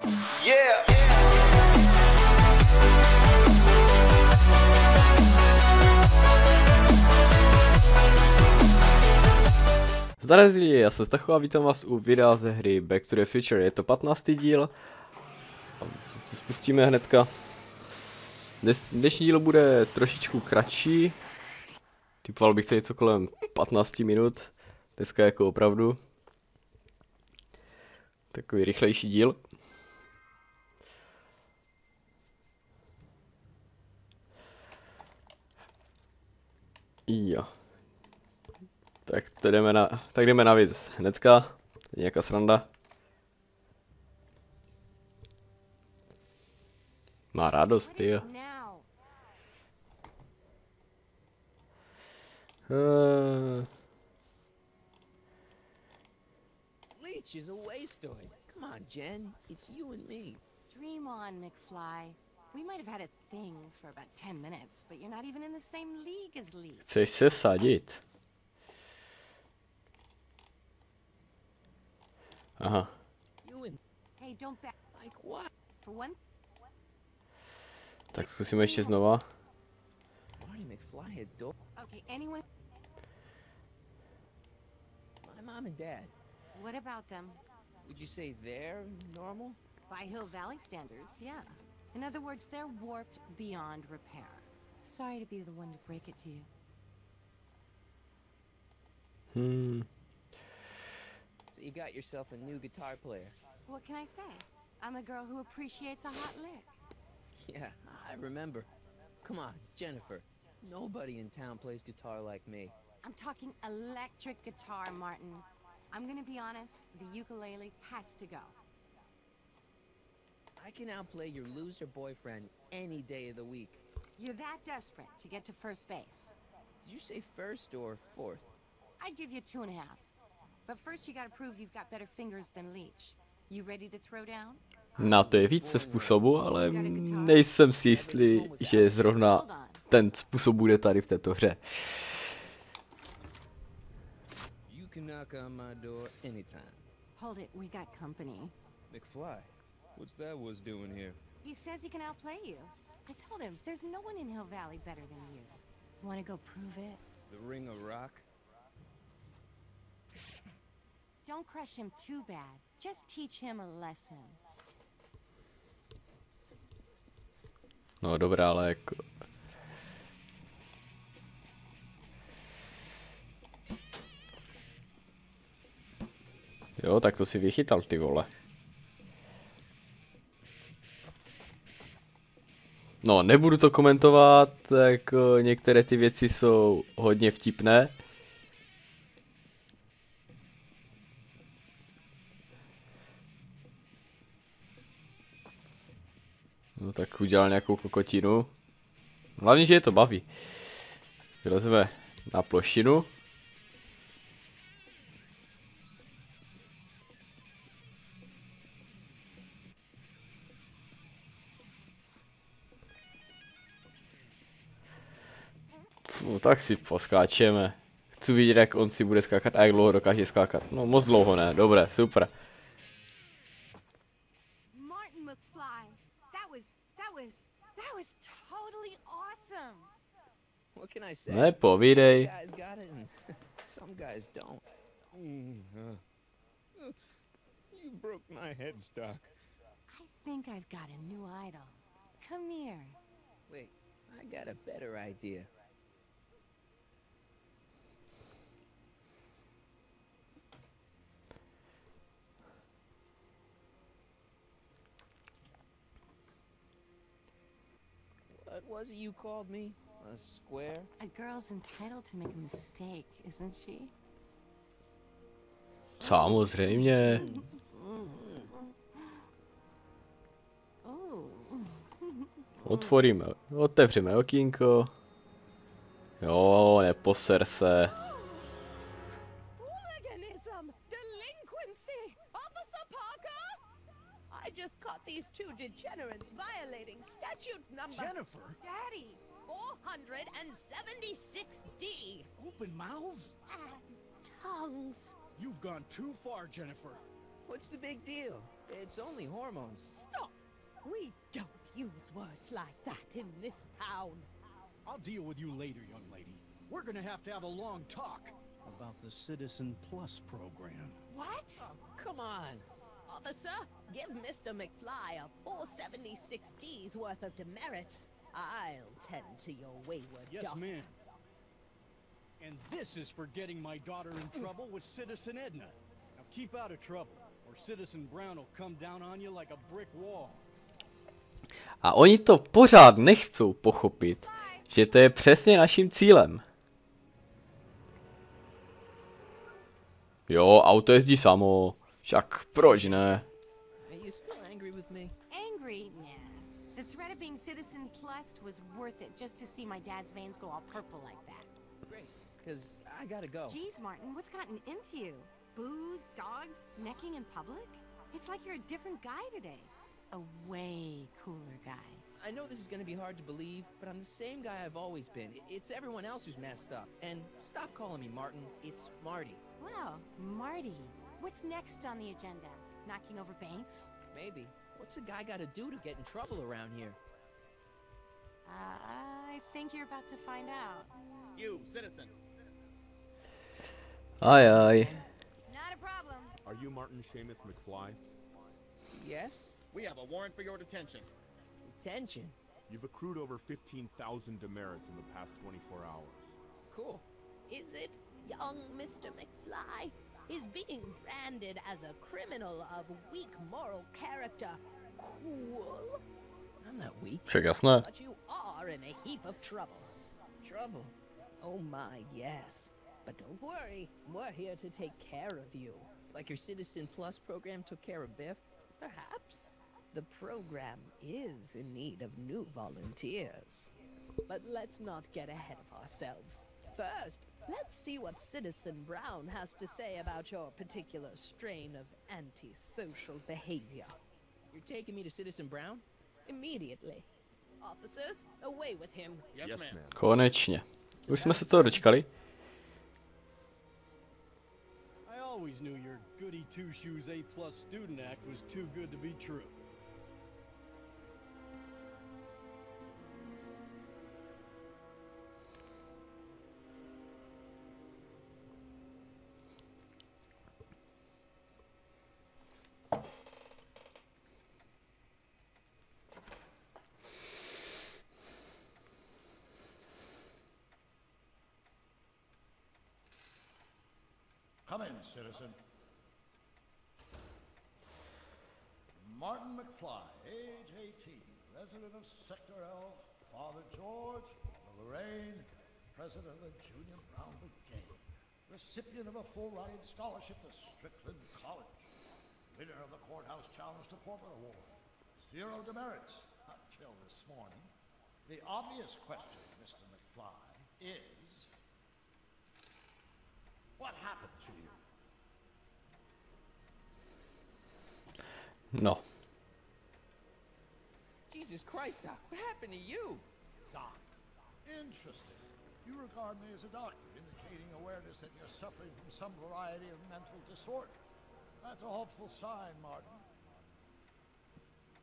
Yeah. Zdar lidi, já jsem Stacho a vítám vás u videa ze hry Back to the Future. Je to 15. díl. To spustíme hnedka. Dnešní díl bude trošičku kratší. Typoval bych to něco kolem 15 minut. Dneska jako opravdu takový rychlejší díl. Jo. Tak to jdeme na věc hnedka. Nějaká sranda. Má radost, jo. Leech is a wastoid. Come on, Jen. It's you and me. Dream on, McFly. We might have had a thing for about 10 minutes, but you're not even in the same league as Leech. Chceš se vsadit? Aha. Hey, don't back. Like what? For one. Tak zkusíme ještě znova. Marty McFly had door. Okay, anyone. My mom and dad. What about them? Would you say they're normal? By Hill Valley standards, yeah. In other words, they're warped beyond repair. Sorry to be the one to break it to you. So you got yourself a new guitar player. What can I say? I'm a girl who appreciates a hot lick. Yeah, I remember. Come on, Jennifer. Nobody in town plays guitar like me. I'm talking electric guitar, Martin. I'm gonna be honest, the ukulele has to go. I can outplay your loser boyfriend any day of the week. You're that desperate to get to first base. Did you say first or fourth? I'd give you 2.5. But first you gotta prove you've got better fingers than Leech. You ready to throw down? Na to je více způsobů, ale nejsem si jistý, že zrovna ten způsob bude tady v této hře. You can knock on my door anytime. Hold it, we got company. McFly, what's that was doing here? He says he can outplay you. I told him, there's no one in Hill Valley better than you. Wanna go prove it? The Ring of Rock? Don't crush him too bad. Just teach him a lesson. No dobrá, ale jako... Jo, tak to si vychytal, ty vole. No, nebudu to komentovat, jako některé ty věci jsou hodně vtipné. No tak udělal nějakou kokotinu. Hlavně, že je to baví. Vylezeme na plošinu. No tak si poskáčeme. Chci vidět, jak on si bude skákat a jak dlouho dokáže skákat. No moc dlouho ne, dobré, super. Martin McFly, that was totally awesome. What can I say? Ne, povídej. Some guys got it and some guys don't. You broke my headstock. I think I've got a new idol. Come here. Wait, I got a better idea. What was it you called me? A square? A girl's entitled to make a mistake, isn't she? Samozřejmě. Otevřeme okýnko. Jo, neposer se. Hooliganism! Delinquency! Officer Parker! I just caught these two degenerates violating statute number... Jennifer. Daddy! 476D! Open mouths? And tongues! You've gone too far, Jennifer. What's the big deal? It's only hormones. Stop! We don't use words like that in this town. I'll deal with you later, young lady. We're gonna have a long talk about the Citizen Plus program. What? Oh, come on. Officer, give Mr. McFly a 476 D's worth of demerits. I'll tend to your wayward Yes, daughter. ma'am. And this is for getting my daughter in trouble with Citizen Edna. Now keep out of trouble, or Citizen Brown will come down on you like a brick wall. A oni to pořád nechcou pochopit, že to je přesně naším cílem. Jo, auto jezdí samo, však proč ne? Are you still angry with me? Angry? Nah. The threat of being Citizen Plus was worth it just to see my dad's veins go all purple like that. Great, because I gotta go. Jeez, Martin, what's gotten into you? Booze, dogs, necking in public? It's like you're a different guy today. A way cooler guy. I know this is gonna be hard to believe, but I'm the same guy I've always been. It's everyone else who's messed up. And stop calling me Martin, it's Marty. Wow, Marty. What's next on the agenda? Knocking over banks? Maybe. What's a guy gotta do to get in trouble around here? I think you're about to find out. You, citizen. Aj, aj. Not a problem. Are you Martin Seamus McFly? Yes? We have a warrant for your detention. Detention. You've accrued over 15,000 demerits in the past 24 hours. Cool. Is it, young Mr. McFly? Is being branded as a criminal of weak moral character cool? I'm not weak. Však jasné. But you are in a heap of trouble. Trouble. Oh my, yes. But don't worry, we're here to take care of you. Like your Citizen Plus program took care of Biff? Perhaps. The program is in need of new volunteers. But let's not get ahead of ourselves. First, let's see what Citizen Brown has to say about your particular strain of antisocial behavior. You're taking me to Citizen Brown? Immediately. Officers, away with him. Yes, ma'am. Konečně. Už jsme se toho dočkali. I always knew your goody two-shoes A+ student act was too good to be true. Come in, citizen. Martin McFly, age 18, resident of Sector L, Father George, Mother Lorraine, president of the Junior Brown Brigade, recipient of a full-ride scholarship to Strickland College, winner of the Courthouse Challenge to Corporate Award, 0 demerits until this morning. The obvious question, Mr. McFly, is, what happened to you? No. Jesus Christ, Doc, what happened to you? Doc. Interesting. You regard me as a doctor, indicating awareness that you're suffering from some variety of mental disorder. That's a hopeful sign, Martin.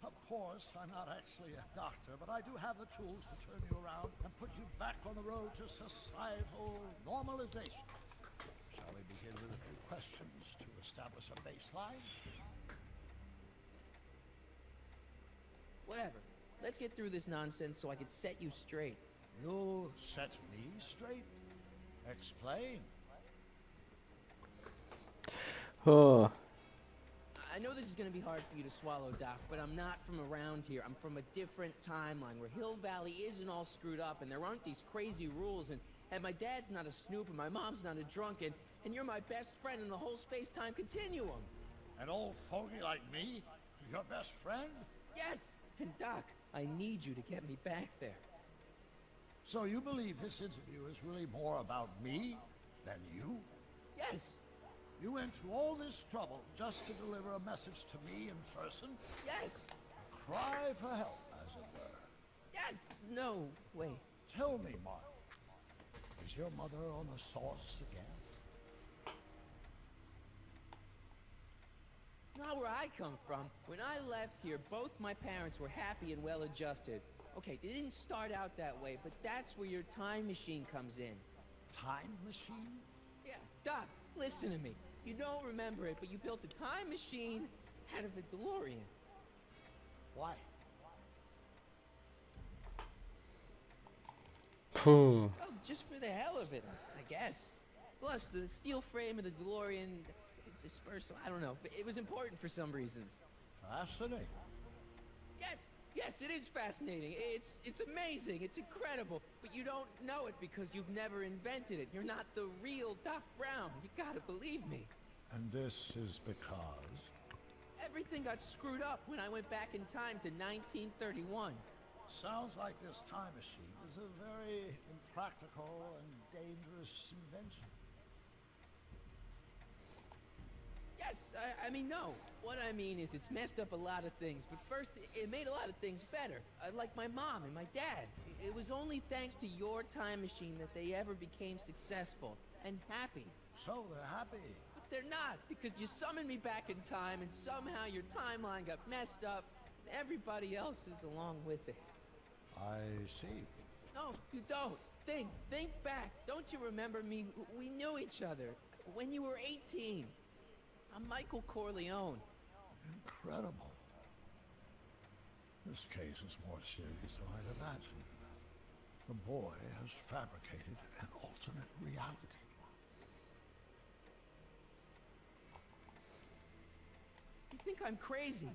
Of course, I'm not actually a doctor, but I do have the tools to turn you around and put you back on the road to societal normalization. Shall we begin with a few questions to establish a baseline? Whatever. Let's get through this nonsense so I can set you straight. You'll set me straight? Explain. Oh. I know this is gonna be hard for you to swallow, Doc, but I'm not from around here. I'm from a different timeline where Hill Valley isn't all screwed up and there aren't these crazy rules and my dad's not a snoop and my mom's not a drunk and you're my best friend in the whole space-time continuum. An old fogey like me? Your best friend? Yes! And Doc, I need you to get me back there. So you believe this interview is really more about me than you? Yes! You went to all this trouble just to deliver a message to me in person? Yes! Cry for help, as it were. Yes! No, wait. Tell me, Mark, is your mother on the sauce again? not where I come from. When I left here, both my parents were happy and well-adjusted. Okay, they didn't start out that way, but that's where your time machine comes in. Time machine? Yeah, Doc, listen to me. You don't remember it, but you built a time machine out of a DeLorean. Why? Puh. Oh, just for the hell of it, I guess. Plus, the steel frame of the DeLorean dispersal, I don't know. It was important for some reason. Fascinating. Yes, it is fascinating. It's amazing. It's incredible. But you don't know it because you've never invented it. You're not the real Doc Brown. You gotta believe me. And this is because? Everything got screwed up when I went back in time to 1931. Sounds like this time machine is a very impractical and dangerous invention. Yes, I mean, no. What I mean is it's messed up a lot of things, but first, it made a lot of things better. Like my mom and my dad. It was only thanks to your time machine that they ever became successful and happy. So they're happy. But they're not, because you summoned me back in time, and somehow your timeline got messed up, and everybody else is along with it. I see. No, you don't. Think back. Don't you remember me? We knew each other when you were 18. I'm Michael Corleone. Incredible. This case is more serious than I'd imagined. The boy has fabricated an alternate reality. You think I'm crazy?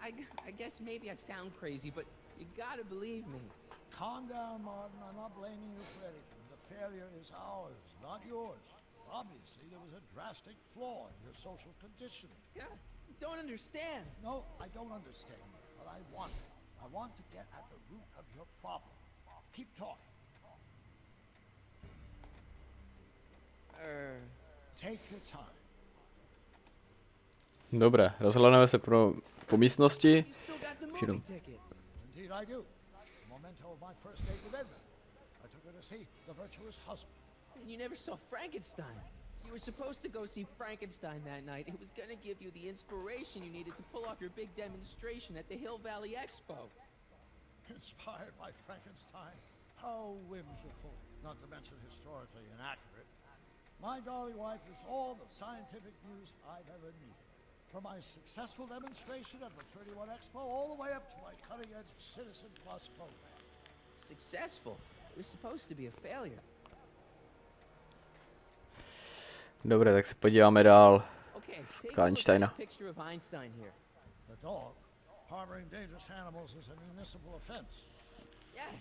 I guess maybe I sound crazy, but you gotta believe me. Calm down, Martin. I'm not blaming you for anything. The failure is ours, not yours. Obviously, there was a drastic flaw in your social conditioning. Yeah, you don't understand. No, I don't understand, but I want it. I want to get at the root of your problem. Keep talking. Take your time. Dobré, rozhledneme se po místnosti. You still got the movie ticket. Indeed I do. Memento of my first date with Edna. I took her to see The Virtuous Husband. And you never saw Frankenstein. You were supposed to go see Frankenstein that night. It was gonna give you the inspiration you needed to pull off your big demonstration at the Hill Valley Expo. Inspired by Frankenstein? How whimsical, not to mention historically inaccurate. My darling wife is all the scientific news I've ever needed. From my successful demonstration at the 31 Expo all the way up to my cutting-edge Citizen Plus program. Successful? It was supposed to be a failure. Dobré, tak se podíváme dál. Okay, take K a look at Einsteina. the picture of Einstein here. The dog, harboring dangerous animals is a municipal offense.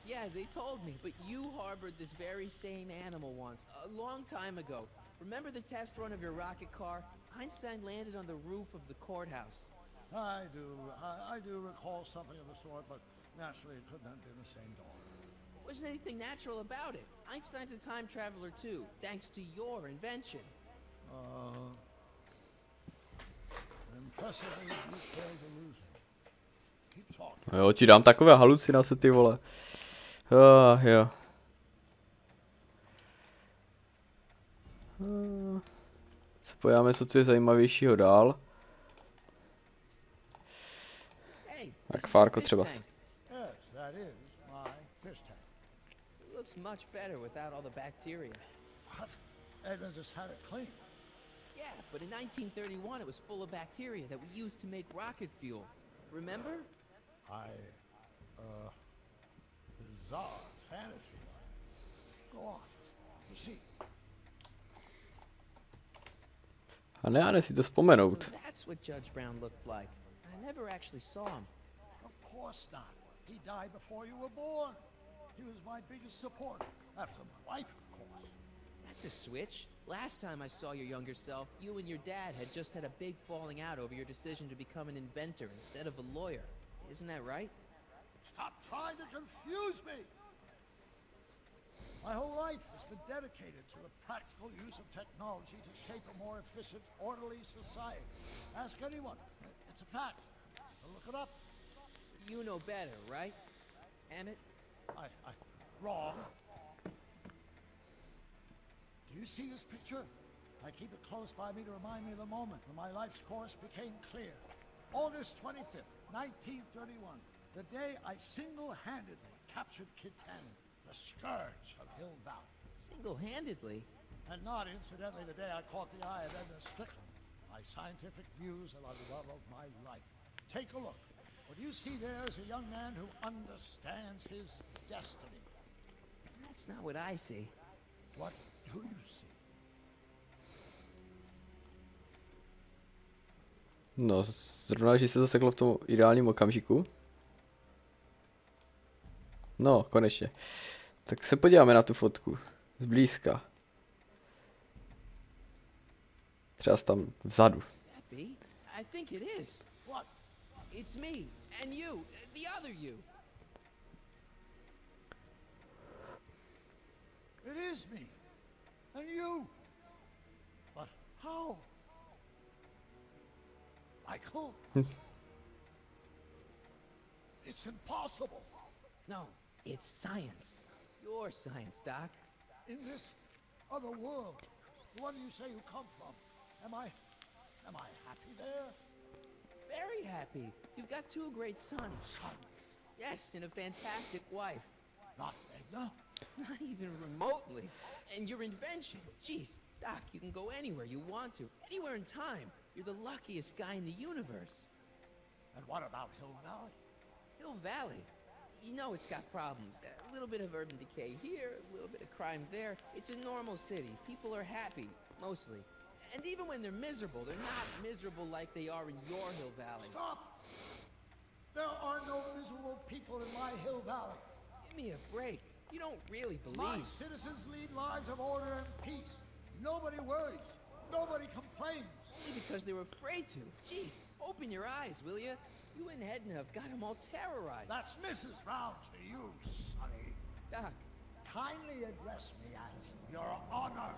Yeah, they told me. But you harbored this very same animal once, a long time ago. Remember the test run of your rocket car? Einstein landed on the roof of the courthouse. I do recall something of the sort, but naturally it couldn't have been the same dog. There wasn't anything natural about it. Einstein's a time traveler too, thanks to your invention. Impressively detailed illusion. Keep talking. Jo, ti dám takové halucinace, ty vole. Jo. Se podíváme, co tu je zajímavějšího dál. Tak Fárko třeba. Yes, that is my fish tank. It looks much better without all the bacteria. What? Edna just had it cleaned. Yeah, but in 1931 it was full of bacteria that we used to make rocket fuel. Remember? Bizarre fantasy. Go on. Proceed. A ne si to vzpomenout. So that's what Judge Brown looked like. I never actually saw him. Of course not. He died before you were born. He was my biggest supporter, after my wife, of course. That's a switch. Last time I saw your younger self, you and your dad had just had a big falling out over your decision to become an inventor instead of a lawyer. Isn't that right? Stop trying to confuse me! My whole life has been dedicated to the practical use of technology to shape a more efficient, orderly society. Ask anyone. It's a fact. Look it up. You know better, right? Emmett? Wrong. Do you see this picture? I keep it close by me to remind me of the moment when my life's course became clear. August 25th, 1931, the day I single-handedly captured Kid 10, the scourge of Hill Valley. Single-handedly? And not incidentally the day I caught the eye of Edna Strickland, my scientific muse and the love of my life. Take a look. What you see there is a young man who understands his destiny. That's not what I see. What do you see? No, zrovna, že se zaseklo v tom ideálním okamžiku. No, konečně. Tak se podíváme na tu fotku. Zblízka. Třeba tam vzadu. I think it is. What? It's me and you, the other you. It is me. And you. But how? Michael? It's impossible. No, it's science. Your science, Doc. In this other world, the one you say you come from, am I happy there? Very happy. You've got two great sons. Sons? Yes, and a fantastic wife. Not Edna? Not even remotely. And your invention. Jeez, Doc, you can go anywhere you want to. Anywhere in time. You're the luckiest guy in the universe. And what about Hill Valley? Hill Valley? You know it's got problems. A little bit of urban decay here, a little bit of crime there. It's a normal city. People are happy, mostly. And even when they're miserable, they're not miserable like they are in your Hill Valley. Stop! There are no miserable people in my Hill Valley. Give me a break. You don't really My believe. citizens lead lives of order and peace. Nobody worries. Nobody complains. Only because they were afraid to. Jeez, open your eyes, will you? You and Edna have got them all terrorized. That's Mrs. Brown to you, Sonny. Doc, Kindly address me as your honor.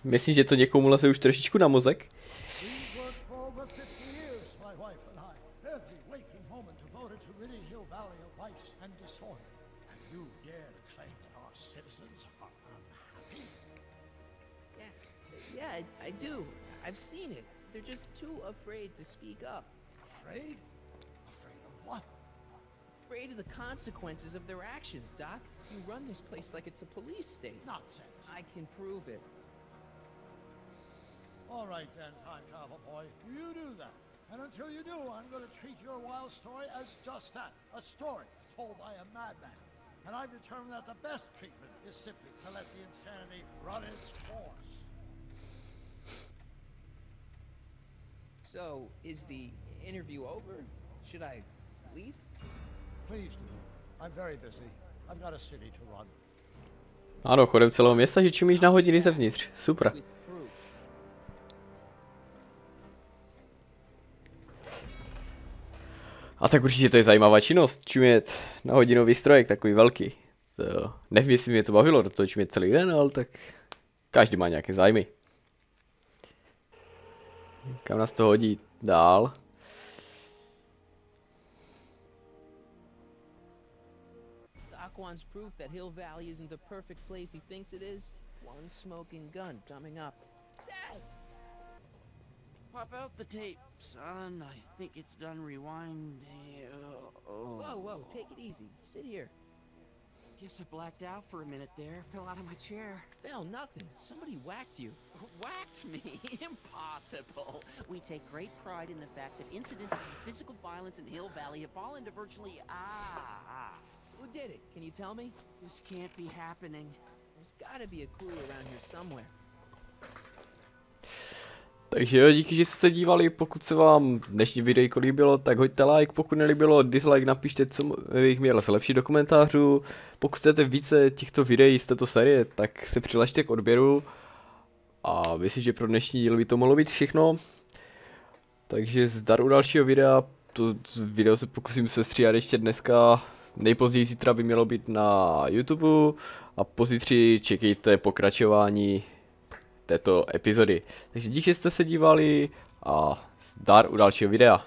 Myslím, že to někomu leze už trošičku na mozek. We've worked for over 50 years, my wife and I. Every waking moment devoted to ridding Hill Valley of vice and disorder. And you dare to claim that our citizens are unhappy? yeah, I do. I've seen it. They're just too afraid to speak up. Afraid? Afraid of what? Afraid of the consequences of their actions, Doc. You run this place like it's a police state. Nonsense. I can prove it. All right then, time travel boy. You do that. And until you do, I'm going to treat your wild story as just that. A story told by a madman. And I've determined that the best treatment is simply to let the insanity run its course. So, is the interview over? Should I leave? Please do. I'm very busy. I've got a city to run. Ano, chodem celého města, že čumíš na hodiny zevnitř. Super. With proof. A tak určitě to je zajímavá činnost, čumět na hodinový strojek, takový velký. To, nevím, jestli mě to bavilo do toho čumět celý den, ale tak každý má nějaké zájmy. Kam nás to hodí dál? Doc wants proof that Hill Valley isn't the perfect place he thinks it is. One smoking gun coming up. Dad! Pop out the tape, son. I think it's done rewinding. Whoa, whoa, take it easy. Sit here. Guess I blacked out for a minute there. Fell out of my chair. Fell, nothing. Somebody whacked you. Whacked me? Impossible. We take great pride in the fact that incidents of physical violence in Hill Valley have fallen to virtually Who did it? Can you tell me? This can't be happening. There's gotta be a clue around here somewhere. Takže jo, díky, že jste se dívali, pokud se vám dnešní videjko líbilo, tak hoďte like, pokud nelíbilo, dislike, napište, co bych měl zlepšit do komentářů. Pokud chcete více těchto videí z této série, tak se přihlašte k odběru. A myslím, že pro dnešní díl by to mohlo být všechno. Takže zdar u dalšího videa, to video se pokusím sestříhat ještě dneska. Nejpozději zítra by mělo být na YouTube a pozítří čekejte pokračování této epizody. Takže díky, že jste se dívali a zdar u dalšího videa.